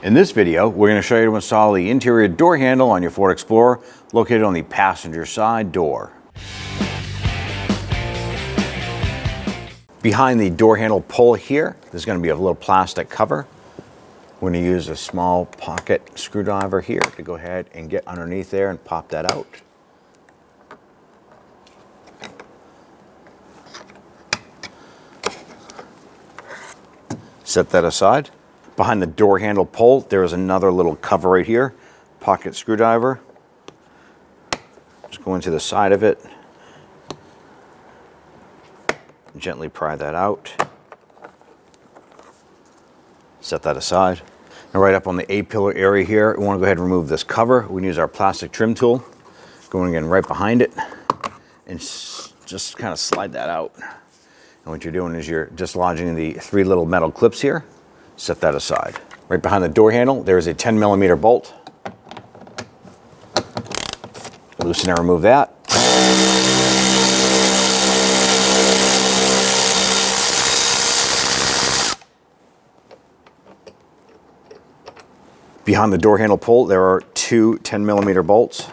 In this video, we're going to show you how to install the interior door handle on your Ford Explorer located on the passenger side door. Behind the door handle pull here, there's going to be a little plastic cover. We're going to use a small pocket screwdriver here to go ahead and get underneath there and pop that out. Set that aside. Behind the door handle pull, there is another little cover right here, pocket screwdriver. Just go into the side of it. Gently pry that out. Set that aside. Now right up on the A-pillar area here, we want to go ahead and remove this cover. We can use our plastic trim tool. Going in right behind it and just kind of slide that out. And what you're doing is you're dislodging the 3 little metal clips here. Set that aside. Right behind the door handle, there is a 10mm bolt. Loosen and remove that. Behind the door handle pull, there are 2 10mm bolts.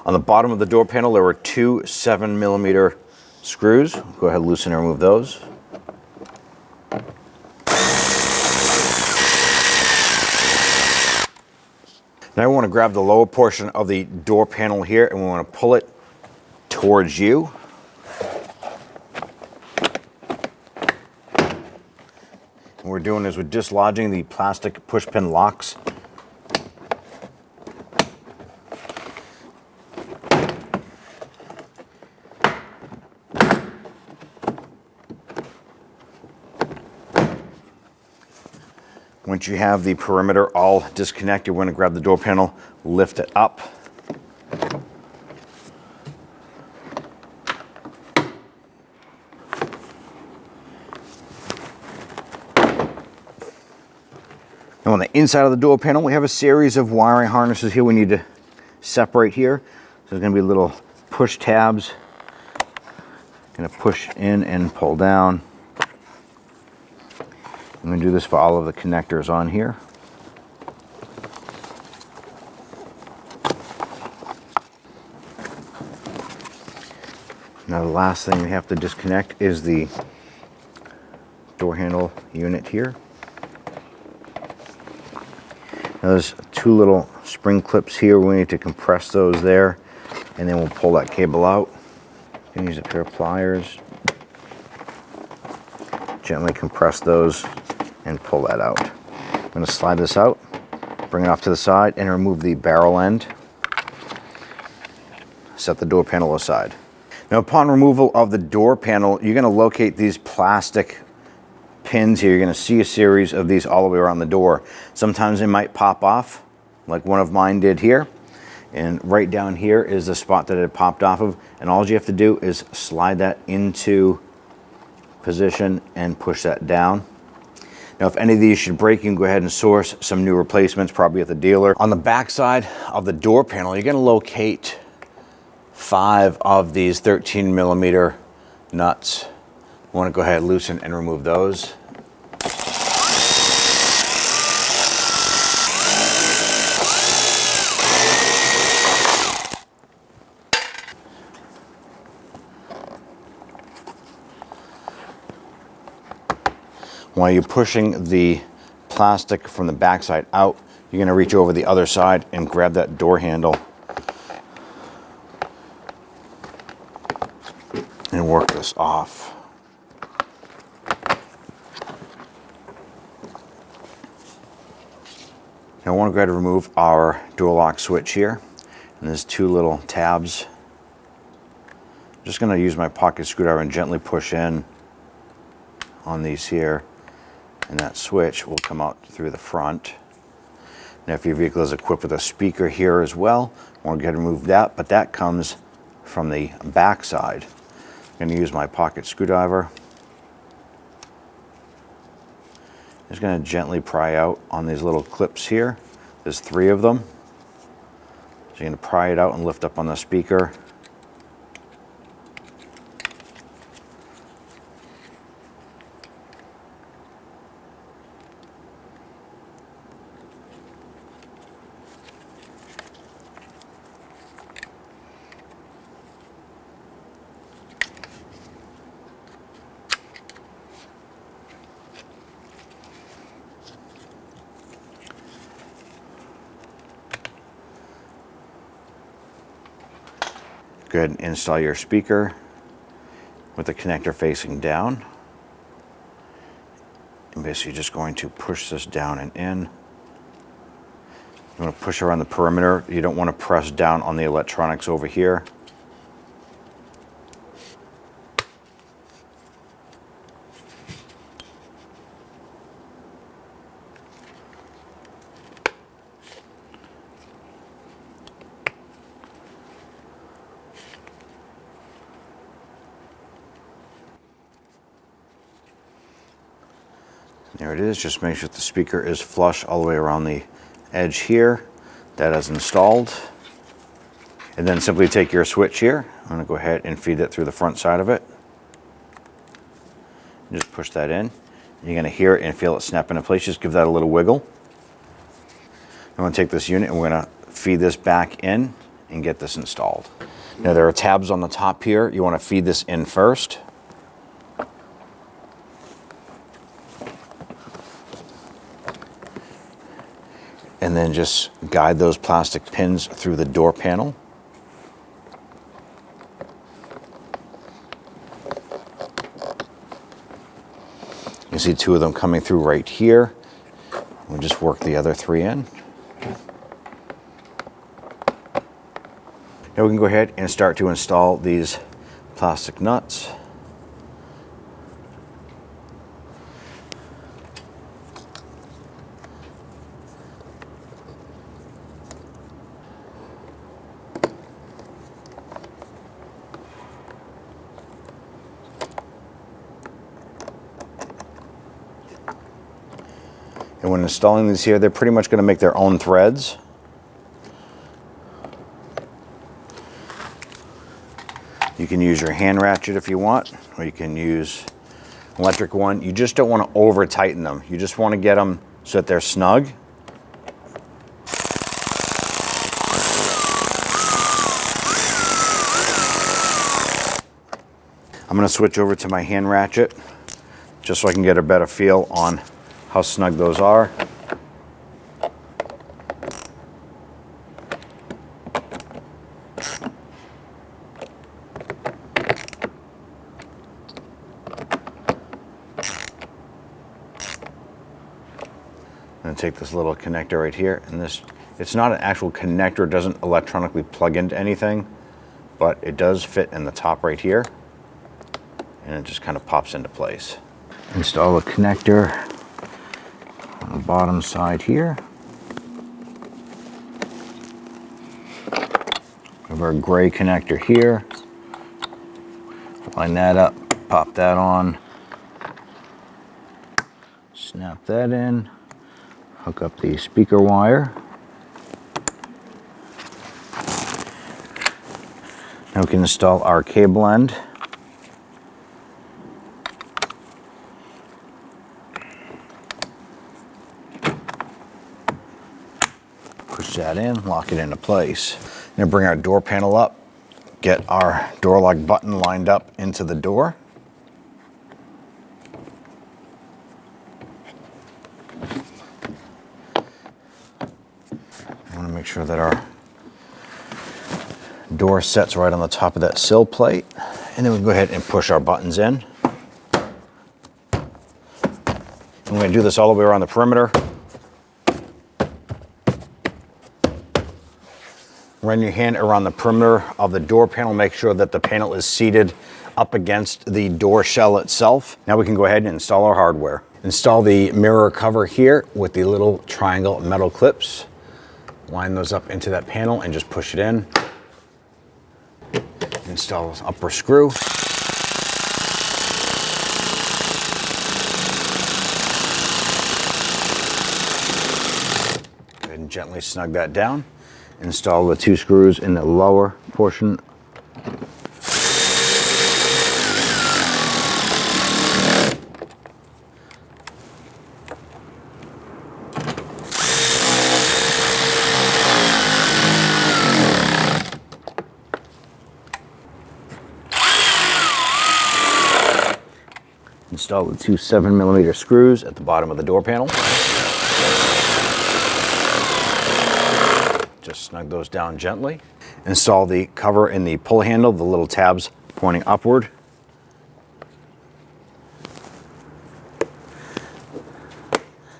On the bottom of the door panel, there were 2 7mm screws. Go ahead, loosen and remove those. Now we want to grab the lower portion of the door panel here and we want to pull it towards you. What we're doing is we're dislodging the plastic pushpin locks. Once you have the perimeter all disconnected, we're going to grab the door panel, lift it up. Now on the inside of the door panel, we have a series of wiring harnesses here we need to separate here. So there's going to be little push tabs. Going to push in and pull down. I'm going to do this for all of the connectors on here. Now the last thing we have to disconnect is the door handle unit here. Now there's 2 little spring clips here. We need to compress those there, and then we'll pull that cable out. You can use a pair of pliers. Gently compress those and pull that out. I'm going to slide this out, bring it off to the side, and remove the barrel end. Set the door panel aside. Now upon removal of the door panel, you're going to locate these plastic pins here. You're going to see a series of these all the way around the door. Sometimes they might pop off, like one of mine did here. And right down here is the spot that it popped off of. And all you have to do is slide that into position and push that down. Now if any of these should break, you can go ahead and source some new replacements, probably at the dealer. On the back side of the door panel, you're going to locate 5 of these 13mm nuts. You want to go ahead, loosen and remove those. While you're pushing the plastic from the backside out, you're going to reach over the other side and grab that door handle and work this off. Now I want to go ahead and remove our door lock switch here. And there's 2 little tabs. I'm just going to use my pocket screwdriver and gently push in on these here. And that switch will come out through the front. Now if your vehicle is equipped with a speaker here as well, I want to go ahead and remove that, but that comes from the back side. I'm going to use my pocket screwdriver. Just going to gently pry out on these little clips here. There's 3 of them. So you're going to pry it out and lift up on the speaker. Go ahead and install your speaker with the connector facing down. And basically just going to push this down and in. You want to push around the perimeter. You don't want to press down on the electronics over here. There it is. Just make sure the speaker is flush all the way around the edge here. That is installed. And then simply take your switch here. I'm going to go ahead and feed it through the front side of it. Just push that in. You're going to hear it and feel it snap into place. Just give that a little wiggle. I'm going to take this unit and we're going to feed this back in and get this installed. Now there are tabs on the top here. You want to feed this in first. And then just guide those plastic pins through the door panel. You see two of them coming through right here. We'll just work the other three in. Now we can go ahead and start to install these plastic nuts. And when installing these here, they're pretty much going to make their own threads. You can use your hand ratchet if you want, or you can use an electric one. You just don't want to over tighten them. You just want to get them so that they're snug. I'm going to switch over to my hand ratchet just so I can get a better feel on how snug those are. I'm going to take this little connector right here, and it's not an actual connector, it doesn't electronically plug into anything, but it does fit in the top right here, and it just kind of pops into place. Install a connector on the bottom side here. We have our gray connector here. Line that up, pop that on, snap that in, hook up the speaker wire. Now we can install our cable end. Push that in, lock it into place. Now bring our door panel up, get our door lock button lined up into the door. I want to make sure that our door sets right on the top of that sill plate, and then we can go ahead and push our buttons in. And we're going to do this all the way around the perimeter. Run your hand around the perimeter of the door panel. Make sure that the panel is seated up against the door shell itself. Now we can go ahead and install our hardware. Install the mirror cover here with the little triangle metal clips. Line those up into that panel and just push it in. Install this upper screw. Go ahead and gently snug that down. Install the two screws in the lower portion. Install the two 7mm screws at the bottom of the door panel. Just snug those down gently. Install the cover in the pull handle, the little tabs pointing upward.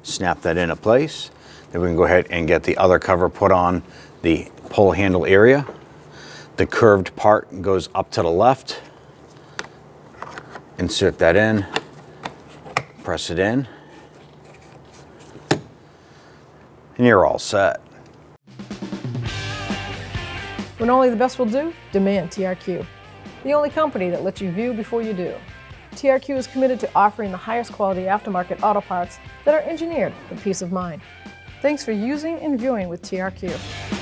Snap that into place. Then we can go ahead and get the other cover put on the pull handle area. The curved part goes up to the left. Insert that in, press it in, and you're all set. When only the best will do, demand TRQ. The only company that lets you view before you do. TRQ is committed to offering the highest quality aftermarket auto parts that are engineered for peace of mind. Thanks for using and viewing with TRQ.